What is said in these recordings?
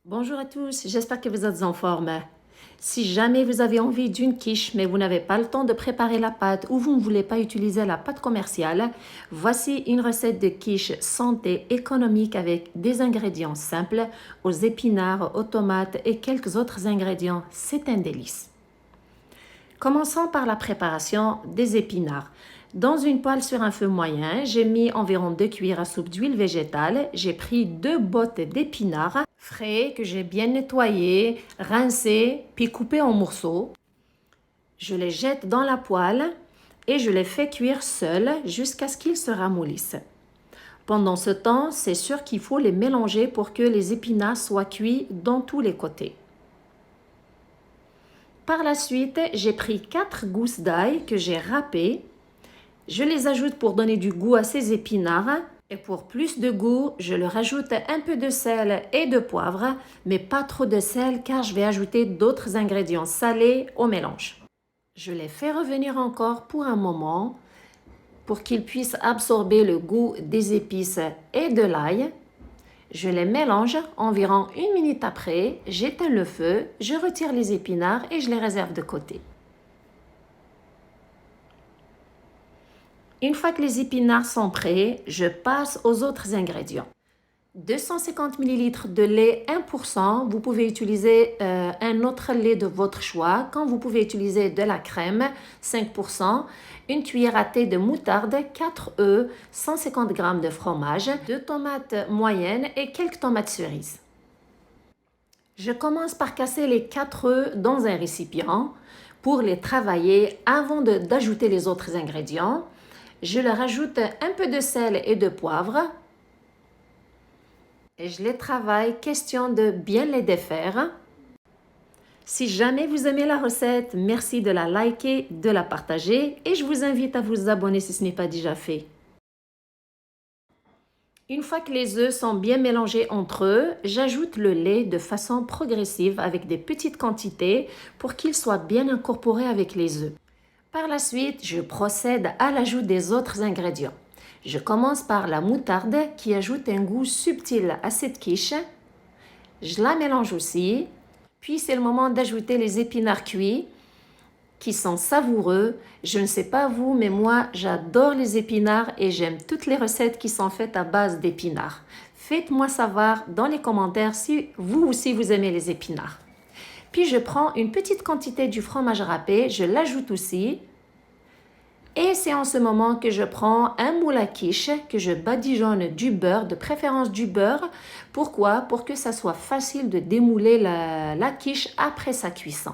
Bonjour à tous, j'espère que vous êtes en forme. Si jamais vous avez envie d'une quiche mais vous n'avez pas le temps de préparer la pâte ou vous ne voulez pas utiliser la pâte commerciale, voici une recette de quiche santé économique avec des ingrédients simples, aux épinards, aux tomates et quelques autres ingrédients. C'est un délice. Commençons par la préparation des épinards. Dans une poêle sur un feu moyen, j'ai mis environ 2 cuillères à soupe d'huile végétale. J'ai pris 2 bottes d'épinards frais que j'ai bien nettoyés, rincés, puis coupés en morceaux. Je les jette dans la poêle et je les fais cuire seuls jusqu'à ce qu'ils se ramollissent. Pendant ce temps, c'est sûr qu'il faut les mélanger pour que les épinards soient cuits dans tous les côtés. Par la suite, j'ai pris 4 gousses d'ail que j'ai râpées. Je les ajoute pour donner du goût à ces épinards. Et pour plus de goût, je leur ajoute un peu de sel et de poivre, mais pas trop de sel car je vais ajouter d'autres ingrédients salés au mélange. Je les fais revenir encore pour un moment pour qu'ils puissent absorber le goût des épices et de l'ail. Je les mélange environ 1 minute après, j'éteins le feu, je retire les épinards et je les réserve de côté. Une fois que les épinards sont prêts, je passe aux autres ingrédients. 250 ml de lait 1%, vous pouvez utiliser un autre lait de votre choix, quand vous pouvez utiliser de la crème 5%, une cuillère à thé de moutarde, 4 œufs, 150 g de fromage, 2 tomates moyennes et quelques tomates cerises. Je commence par casser les 4 œufs dans un récipient pour les travailler avant d'ajouter les autres ingrédients. Je leur ajoute un peu de sel et de poivre et je les travaille, question de bien les défaire. Si jamais vous aimez la recette, merci de la liker, de la partager et je vous invite à vous abonner si ce n'est pas déjà fait. Une fois que les œufs sont bien mélangés entre eux, j'ajoute le lait de façon progressive avec des petites quantités pour qu'il soit bien incorporé avec les œufs. Par la suite, je procède à l'ajout des autres ingrédients. Je commence par la moutarde qui ajoute un goût subtil à cette quiche. Je la mélange aussi. Puis c'est le moment d'ajouter les épinards cuits qui sont savoureux. Je ne sais pas vous, mais moi j'adore les épinards et j'aime toutes les recettes qui sont faites à base d'épinards. Faites-moi savoir dans les commentaires si vous aussi vous aimez les épinards. Puis je prends une petite quantité du fromage râpé, je l'ajoute aussi. Et c'est en ce moment que je prends un moule à quiche, que je badigeonne du beurre, de préférence du beurre. Pourquoi? Pour que ça soit facile de démouler la quiche après sa cuisson.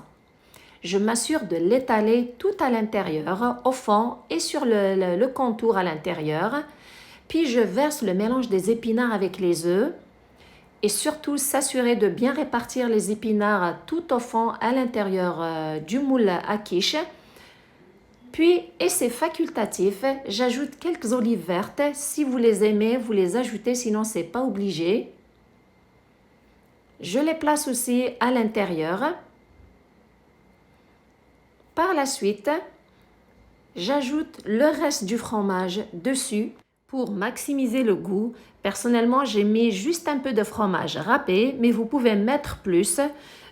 Je m'assure de l'étaler tout à l'intérieur, au fond et sur le contour à l'intérieur. Puis je verse le mélange des épinards avec les œufs. Et surtout s'assurer de bien répartir les épinards tout au fond à l'intérieur du moule à quiche. Puis, et c'est facultatif, j'ajoute quelques olives vertes. Si vous les aimez, vous les ajoutez, sinon c'est pas obligé. Je les place aussi à l'intérieur. Par la suite, j'ajoute le reste du fromage dessus. Pour maximiser le goût, personnellement, j'ai mis juste un peu de fromage râpé, mais vous pouvez mettre plus.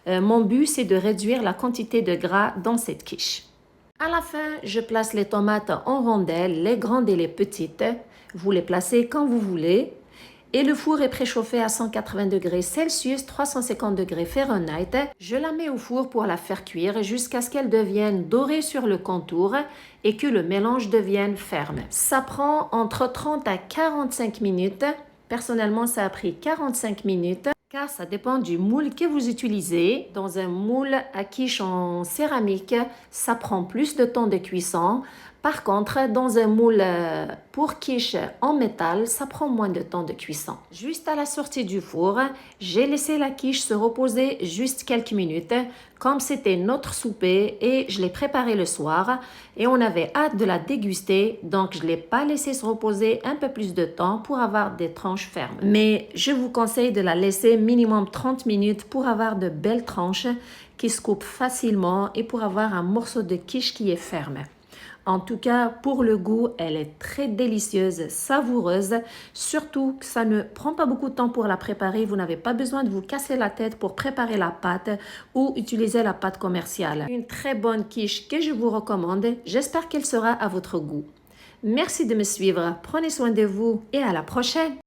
Mon but, c'est de réduire la quantité de gras dans cette quiche. À la fin, je place les tomates en rondelles, les grandes et les petites. Vous les placez quand vous voulez. Et le four est préchauffé à 180 degrés Celsius, 350 degrés Fahrenheit. Je la mets au four pour la faire cuire jusqu'à ce qu'elle devienne dorée sur le contour et que le mélange devienne ferme. Ça prend entre 30 à 45 minutes. Personnellement, ça a pris 45 minutes car ça dépend du moule que vous utilisez. Dans un moule à quiche en céramique, ça prend plus de temps de cuisson. Par contre, dans un moule pour quiche en métal, ça prend moins de temps de cuisson. Juste à la sortie du four, j'ai laissé la quiche se reposer juste quelques minutes, comme c'était notre souper et je l'ai préparé le soir et on avait hâte de la déguster, donc je ne l'ai pas laissé se reposer un peu plus de temps pour avoir des tranches fermes. Mais je vous conseille de la laisser minimum 30 minutes pour avoir de belles tranches qui se coupent facilement et pour avoir un morceau de quiche qui est ferme. En tout cas, pour le goût, elle est très délicieuse, savoureuse. Surtout que ça ne prend pas beaucoup de temps pour la préparer. Vous n'avez pas besoin de vous casser la tête pour préparer la pâte ou utiliser la pâte commerciale. Une très bonne quiche que je vous recommande. J'espère qu'elle sera à votre goût. Merci de me suivre. Prenez soin de vous et à la prochaine.